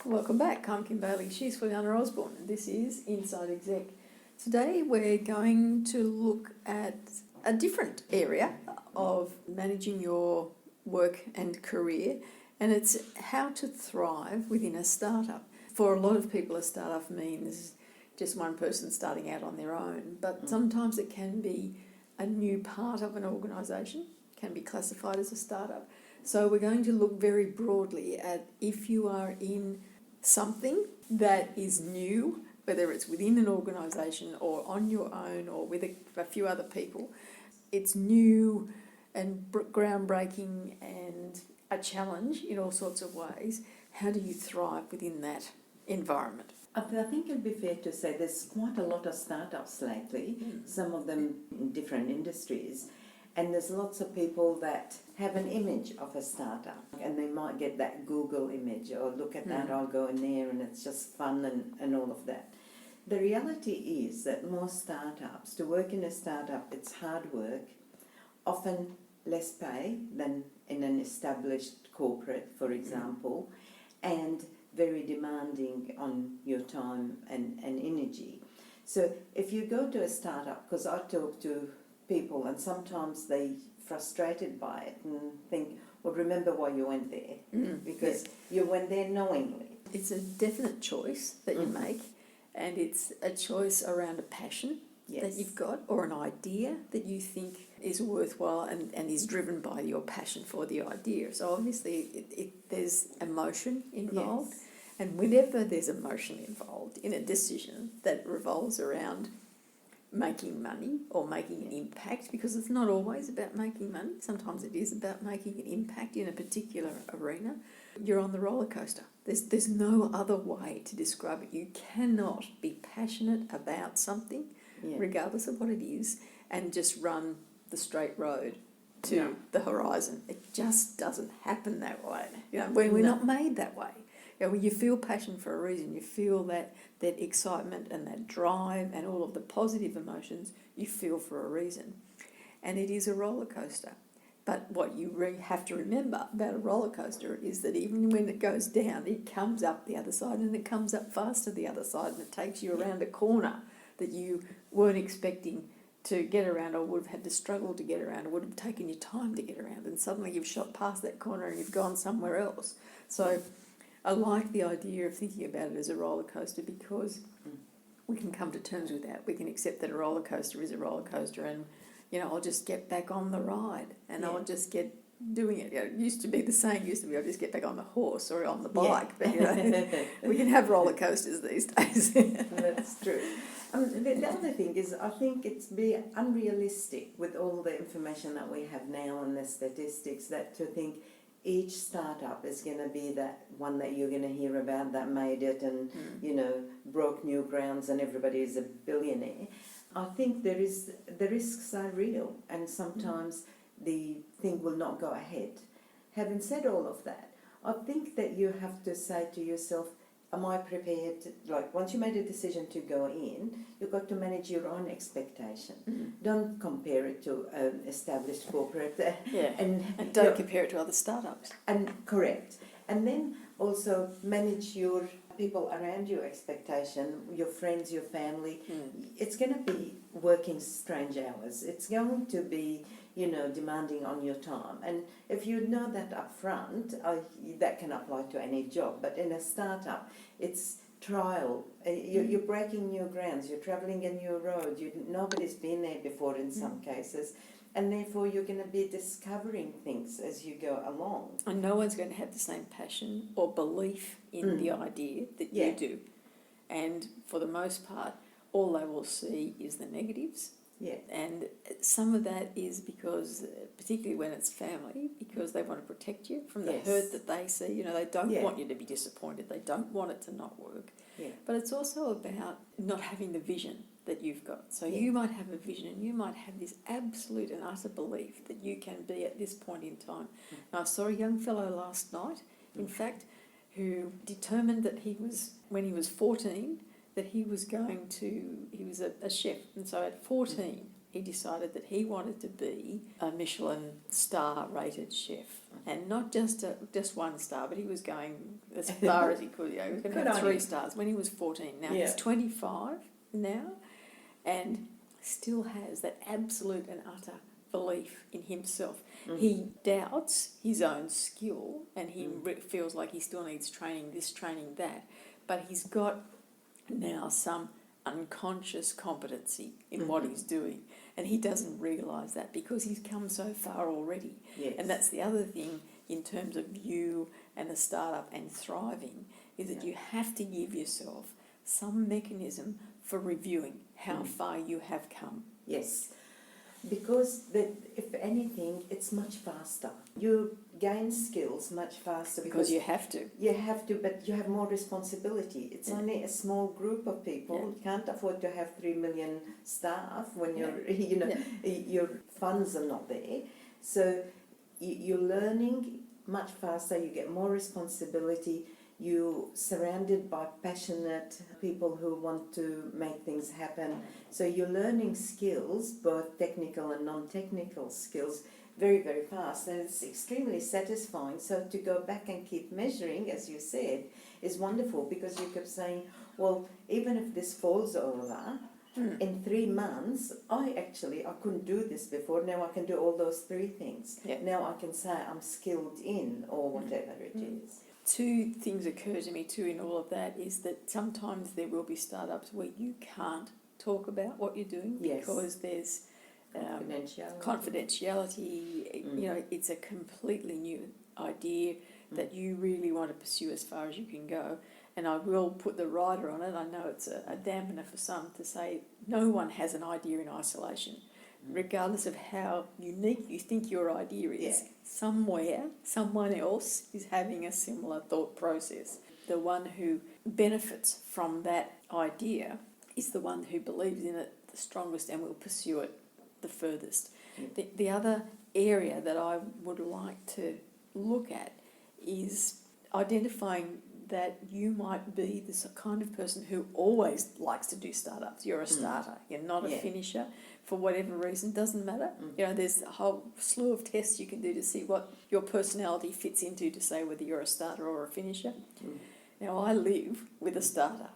Welcome back. I'm Kim Bailey. She's Fulyana Osborne. This is Inside Exec. Today we're going to look at a different area of managing your work and career, and it's how to thrive within a startup. For a lot of people, a startup means just one person starting out on their own, but sometimes it can be a new part of an organisation, can be classified as a startup. So we're going to look very broadly at if you are in something that is new, whether it's within an organisation or on your own or with a few other people, it's new and groundbreaking and a challenge in all sorts of ways. How do you thrive within that environment? I think it'd be fair to say there's quite a lot of startups lately, some of them in different industries, and there's lots of people that have an image of a startup and they might get that Google image or look at that, I'll go in there and it's just fun and all of that. The reality is that most startups, to work in a startup, it's hard work, often less pay than in an established corporate, for example, and very demanding on your time and energy. So if you go to a startup, because I talk to people and sometimes they frustrated by it and think, well, remember why you went there, because you went there knowingly. It's a definite choice that you make, and it's a choice around a passion that you've got or an idea that you think is worthwhile and is driven by your passion for the idea. So obviously there's emotion involved, and whenever there's emotion involved in a decision that revolves around making money or making an impact, because it's not always about making money, sometimes it is about making an impact in a particular arena, you're on the roller coaster. There's no other way to describe it. You cannot be passionate about something, regardless of what it is, and just run the straight road to the horizon. It just doesn't happen that way. We're not made that way. When you feel passion for a reason, you feel that excitement and that drive and all of the positive emotions you feel for a reason. And it is a roller coaster. But what you have to remember about a roller coaster is that even when it goes down, it comes up the other side, and it comes up faster the other side, and it takes you around a corner that you weren't expecting to get around, or would have had to struggle to get around, or would have taken you time to get around, and suddenly you've shot past that corner and you've gone somewhere else. So I like the idea of thinking about it as a roller coaster, because we can come to terms with that. We can accept that a roller coaster is a roller coaster, and I'll just get back on the ride and I'll just get doing it. It used to be the saying I'll just get back on the horse or on the bike, but we can have roller coasters these days. That's true. The other thing is, I think it's be unrealistic with all the information that we have now and the statistics, that to think each startup is going to be that one that you're going to hear about that made it and broke new grounds and everybody is a billionaire. I think the risks are real, and sometimes the thing will not go ahead. Having said all of that, I think that you have to say to yourself, am I prepared? Once you made a decision to go in, you've got to manage your own expectation. Don't compare it to an established corporate. And don't compare it to other startups. And correct. And then also manage your people around your expectation, your friends, your family. It's going to be working strange hours. It's going to be, demanding on your time. And if you know that up front, that can apply to any job. But in a startup, it's trial. You're breaking new grounds. You're travelling a new road. Nobody's been there before in some cases. And therefore, you're going to be discovering things as you go along. And no one's going to have the same passion or belief in the idea that you do. And for the most part, all they will see is the negatives. And some of that is because, particularly when it's family, because they want to protect you from the hurt that they see. They don't want you to be disappointed. They don't want it to not work. But it's also about not having the vision that you've got. So you might have a vision, and you might have this absolute and utter belief that you can be at this point in time. Now, I saw a young fellow last night, in fact, who determined that when he was 14, that he was a chef. And so at 14, he decided that he wanted to be a Michelin star-rated chef, and not just one star, but he was going as far as he could. He was going to have 3 stars when he was 14. Now he's 25 now, and still has that absolute and utter belief in himself. He doubts his own skill, and he feels like he still needs training, this, training that, but he's got now some unconscious competency in what he's doing, and he doesn't realise that because he's come so far already. Yes. And that's the other thing in terms of you and a startup and thriving, is that you have to give yourself some mechanism for reviewing how far you have come. Yes, because if anything, it's much faster. You gain skills much faster Because you have to. You have to, but you have more responsibility. It's only a small group of people. You can't afford to have 3 million staff when your funds are not there. So you're learning much faster. You get more responsibility. You're surrounded by passionate people who want to make things happen. So you're learning skills, both technical and non-technical skills, very, very fast. And it's extremely satisfying. So to go back and keep measuring, as you said, is wonderful, because you kept saying, well, even if this falls over, in 3 months, I couldn't do this before. Now I can do all those 3 things. Yep. Now I can say I'm skilled in, or whatever it is. 2 things occur to me too in all of that, is that sometimes there will be startups where you can't talk about what you're doing because there's confidentiality. You know, it's a completely new idea that you really want to pursue as far as you can go. And I will put the rider on it. I know it's a dampener for some to say no one has an idea in isolation. Regardless of how unique you think your idea is, somewhere, someone else is having a similar thought process. The one who benefits from that idea is the one who believes in it the strongest and will pursue it the furthest. The other area that I would like to look at is identifying that you might be this kind of person who always likes to do startups. You're a starter. You're not a finisher. For whatever reason, doesn't matter. You know, there's a whole slew of tests you can do to see what your personality fits into to say whether you're a starter or a finisher. Now, I live with a starter.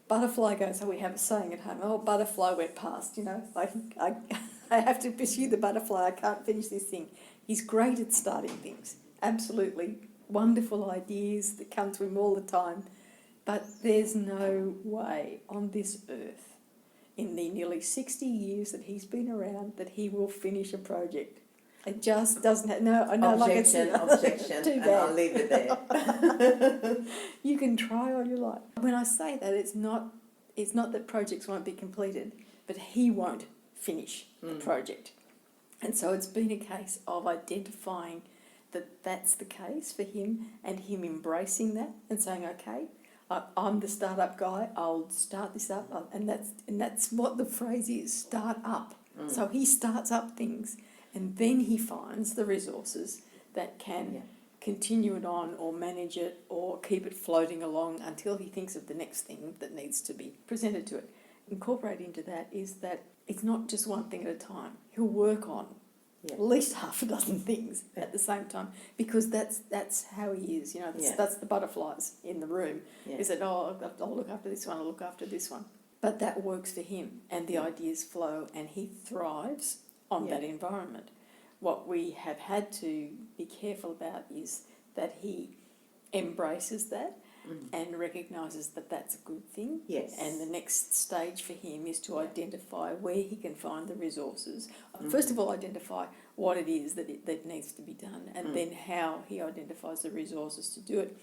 Butterfly goes, so we have a saying at home, oh, butterfly went past, you know. I have to pursue the butterfly. I can't finish this thing. He's great at starting things. Absolutely wonderful ideas that come to him all the time. But there's no way on this earth, in the nearly 60 years that he's been around, that he will finish a project. It just doesn't have... No, I know, objection, too and bad. I'll leave it there. You can try all you like. When I say that, it's not that projects won't be completed, but he won't finish the project. And so it's been a case of identifying that that's the case for him, and him embracing that and saying, okay, I'm the startup guy, I'll start this up, and that's what the phrase is, start up. So he starts up things, and then he finds the resources that can continue it on or manage it or keep it floating along until he thinks of the next thing that needs to be presented to it. Incorporate into that is that it's not just one thing at a time. He'll work on at least half a dozen things at the same time, because that's how he is. You know, that's the butterflies in the room. Is that, oh, I'll look after this one, I'll look after this one. But that works for him, and the ideas flow, and he thrives on that environment. What we have had to be careful about is that he embraces that and recognises that that's a good thing. Yes. And the next stage for him is to identify where he can find the resources. First of all, identify what it is that needs to be done, and then how he identifies the resources to do it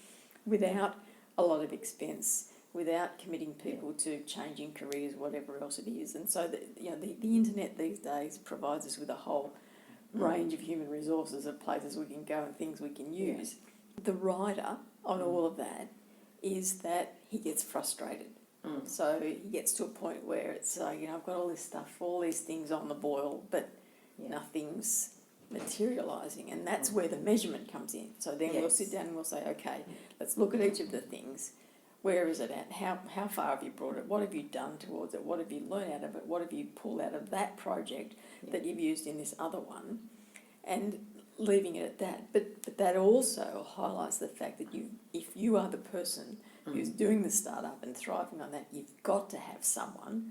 without a lot of expense, without committing people to changing careers, whatever else it is. And so the internet these days provides us with a whole range of human resources of places we can go and things we can use. The rider on all of that is that he gets frustrated. So he gets to a point where it's, I've got all this stuff, all these things on the boil, but nothing's materialising. And that's where the measurement comes in. So then we'll sit down and we'll say, okay, let's look at each of the things. Where is it at? How far have you brought it? What have you done towards it? What have you learned out of it? What have you pulled out of that project that you've used in this other one? And leaving it at that. But that also highlights the fact that if you are the person who's doing the startup and thriving on that, you've got to have someone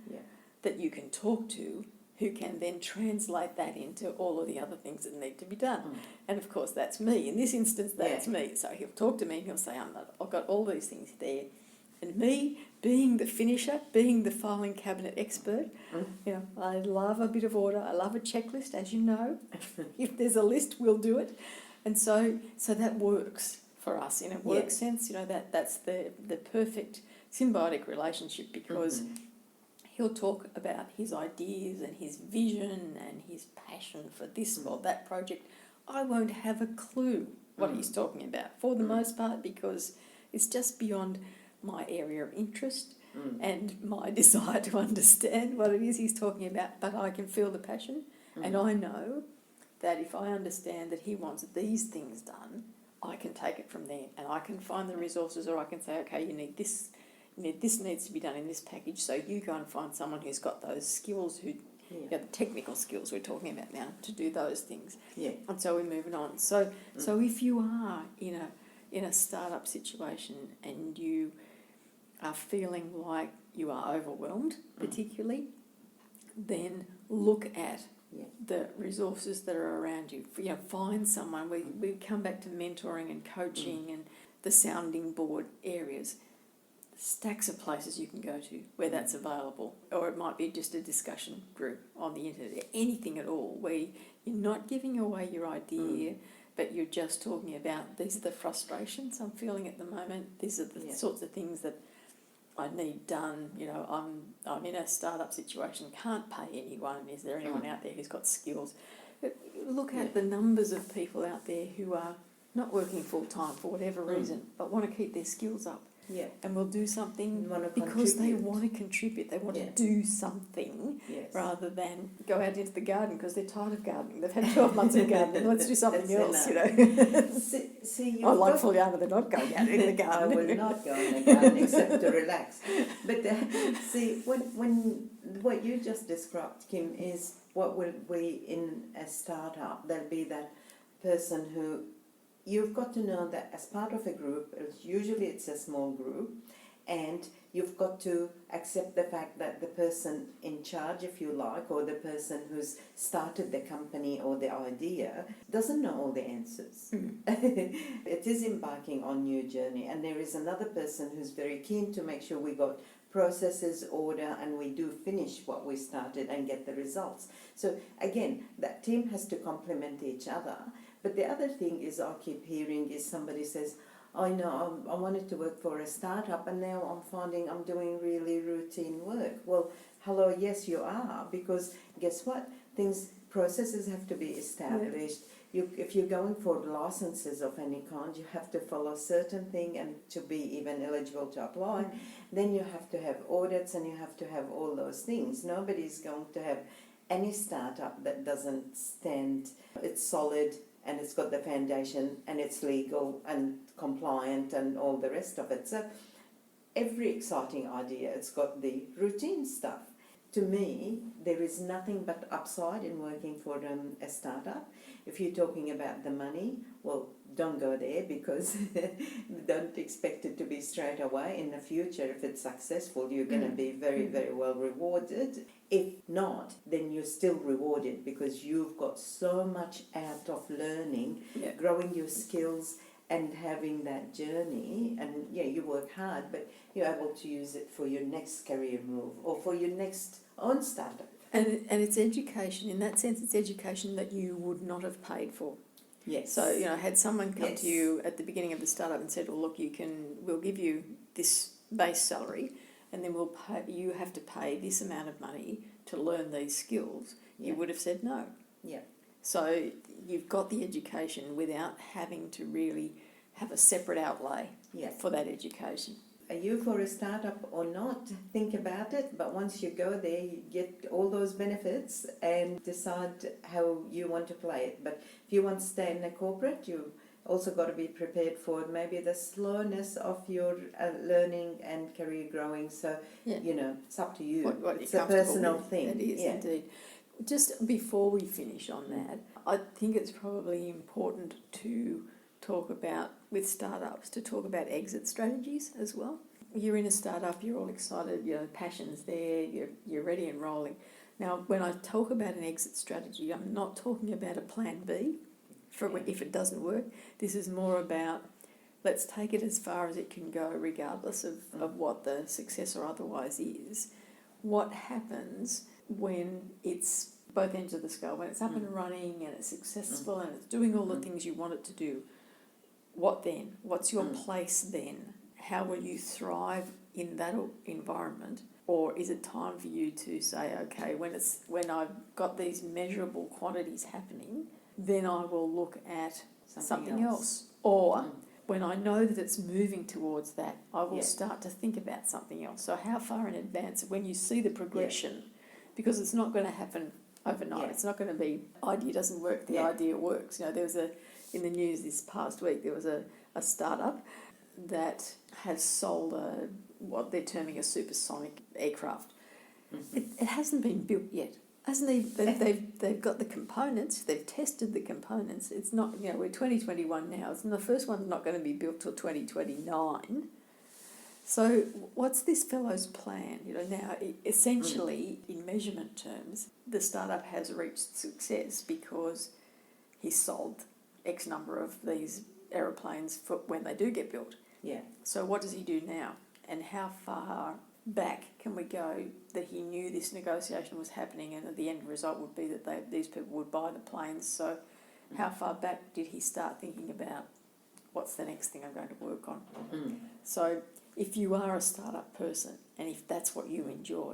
that you can talk to who can then translate that into all of the other things that need to be done. And of course, that's me. In this instance, that's me. So he'll talk to me and he'll say, I've got all these things there. And me, being the finisher, being the filing cabinet expert, I love a bit of order. I love a checklist, as you know. If there's a list, we'll do it. And so that works for us in a work sense. That's the perfect symbiotic relationship, because he'll talk about his ideas and his vision and his passion for this or that project. I won't have a clue what he's talking about for the most part, because it's just beyond my area of interest and my desire to understand what it is he's talking about. But I can feel the passion, and I know that if I understand that he wants these things done, I can take it from there, and I can find the resources, or I can say, okay, you need this needs to be done in this package, so you go and find someone who's got those skills, the technical skills we're talking about now, to do those things. And so we're moving on. So if you are in a startup situation and you are feeling like you are overwhelmed, particularly, then look at the resources that are around you. Find someone. We come back to mentoring and coaching and the sounding board areas. Stacks of places you can go to where that's available, or it might be just a discussion group on the internet, anything at all, where you're not giving away your idea, but you're just talking about, these are the frustrations I'm feeling at the moment, these are the sorts of things that I need done. I'm in a startup situation, can't pay anyone. Is there anyone out there who's got skills? Look at the numbers of people out there who are not working full time for whatever reason, but want to keep their skills up. And will do something because they want to contribute. They want to do something rather than go out into the garden because they're tired of gardening. They've had 12 months of gardening. Let's do something else, See, like Fulyana, they're not going out in the garden. I will not go in the garden except to relax. But see, when what you just described, Kim, is what will be in a startup. There'll be that person who. You've got to know that as part of a group, usually it's a small group, and you've got to accept the fact that the person in charge, if you like, or the person who's started the company or the idea doesn't know all the answers. It is embarking on a new journey, and there is another person who's very keen to make sure we got processes, order, and we do finish what we started and get the results. So again, that team has to complement each other. But the other thing is I keep hearing is somebody says, I know I wanted to work for a startup and now I'm finding I'm doing really routine work. Well, hello, yes you are, because guess what? Processes have to be established. If you're going for licenses of any kind, you have to follow certain thing, and to be even eligible to apply, then you have to have audits and you have to have all those things. Nobody's going to have any startup that doesn't stand, it's solid, and it's got the foundation, and it's legal and compliant and all the rest of it. So every exciting idea, it's got the routine stuff. To me, there is nothing but upside in working for a startup. If you're talking about the money, well, don't go there, because don't expect it to be straight away. In the future, if it's successful, you're going to be very, very well rewarded. If not, then you're still rewarded, because you've got so much out of learning, growing your skills and having that journey. And you work hard, but you're able to use it for your next career move or for your next own startup. And it's education. In that sense, it's education that you would not have paid for. Yes. So, had someone come to you at the beginning of the startup and said, well, look, we'll give you this base salary, and then you have to pay this amount of money to learn these skills, you would have said no. So you've got the education without having to really have a separate outlay for that education. Are you for a startup or not? Think about it, but once you go there, you get all those benefits and decide how you want to play it. But if you want to stay in a corporate, you also got to be prepared for maybe the slowness of your learning and career growing. So, it's up to you. What it's you're a personal with. thing. It is indeed. Just before we finish on that, I think it's probably important to talk about, with startups, to talk about exit strategies as well. You're in a startup, you're all excited, passion's there, you're ready and rolling. Now, when I talk about an exit strategy, I'm not talking about a plan B for if it doesn't work. This is more about, let's take it as far as it can go, regardless of what the success or otherwise is. What happens when it's both ends of the scale, when it's up and running and it's successful and it's doing all the things you want it to do? What then? What's your place then? How will you thrive in that environment? Or is it time for you to say, okay, when I've got these measurable quantities happening, then I will look at something else. Or when I know that it's moving towards that, I will start to think about something else. So how far in advance, when you see the progression, because it's not going to happen overnight. It's not going to be, idea doesn't work, the idea works. There was in the news this past week, there was a startup that has sold what they're terming a supersonic aircraft. It hasn't been built yet. They've got the components, they've tested the components. It's not, we're 2021 now, and the first one's not going to be built till 2029. So what's this fellow's plan? Now, essentially, in measurement terms, the startup has reached success because he sold X number of these aeroplanes for when they do get built. Yeah. So what does he do now? And how far back can we go that he knew this negotiation was happening and that the end result would be that these people would buy the planes? So how far back did he start thinking about what's the next thing I'm going to work on? So if you are a startup person and if that's what you enjoy,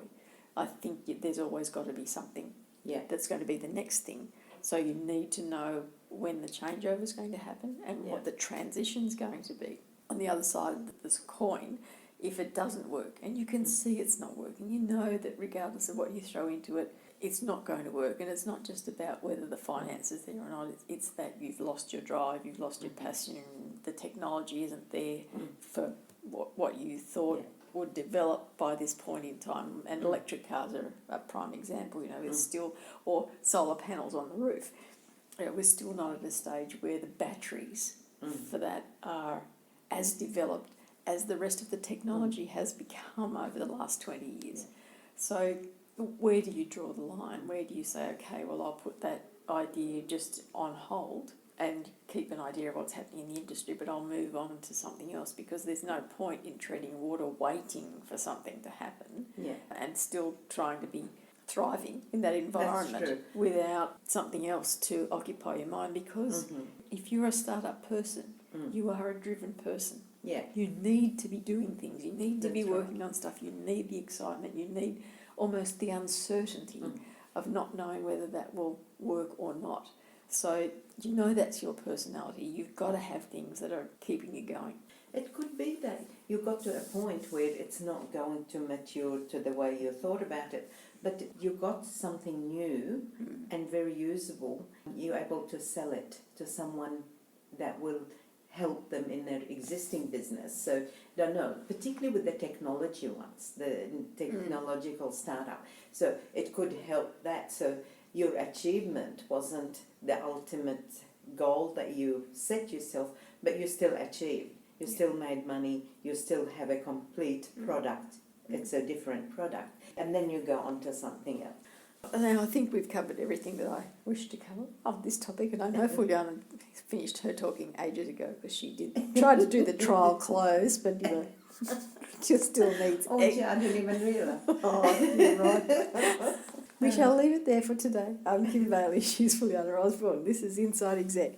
I think there's always got to be something that's going to be the next thing. So you need to know when the changeover is going to happen and what the transition is going to be. On the other side of this coin, if it doesn't work and you can see it's not working, you know that regardless of what you throw into it, it's not going to work. And it's not just about whether the finance is there or not, it's that you've lost your drive, you've lost your passion, the technology isn't there for what you thought would develop by this point in time. And electric cars are a prime example, there's still, or solar panels on the roof. We're still not at a stage where the batteries for that are as developed as the rest of the technology has become over the last 20 years. So where do you draw the line? Where do you say, okay, well, I'll put that idea just on hold and keep an idea of what's happening in the industry, but I'll move on to something else, because there's no point in treading water waiting for something to happen and still trying to be thriving in that environment without something else to occupy your mind, because if you're a startup person, you are a driven person. Yeah. You need to be doing things. You need to be working on stuff. You need the excitement. You need almost the uncertainty of not knowing whether that will work or not. So that's your personality. You've got to have things that are keeping you going. It could be that you got to a point where it's not going to mature to the way you thought about it, but you got something new and very usable. You're able to sell it to someone that will help them in their existing business. So, don't know, particularly with the technology ones, the technological startup. So it could help that. So your achievement wasn't the ultimate goal that you set yourself, but you still achieved. You still made money. You still have a complete product. It's a different product. And then you go on to something else. Now, I think we've covered everything that I wish to cover of this topic, and I know Fulyana finished her talking ages ago because she did try to do the trial close, but she still needs gee, I didn't even realise. Oh, you're right. We shall leave it there for today. I'm Kim Bailey, she's Fulyana Osborne. This is Inside Exec.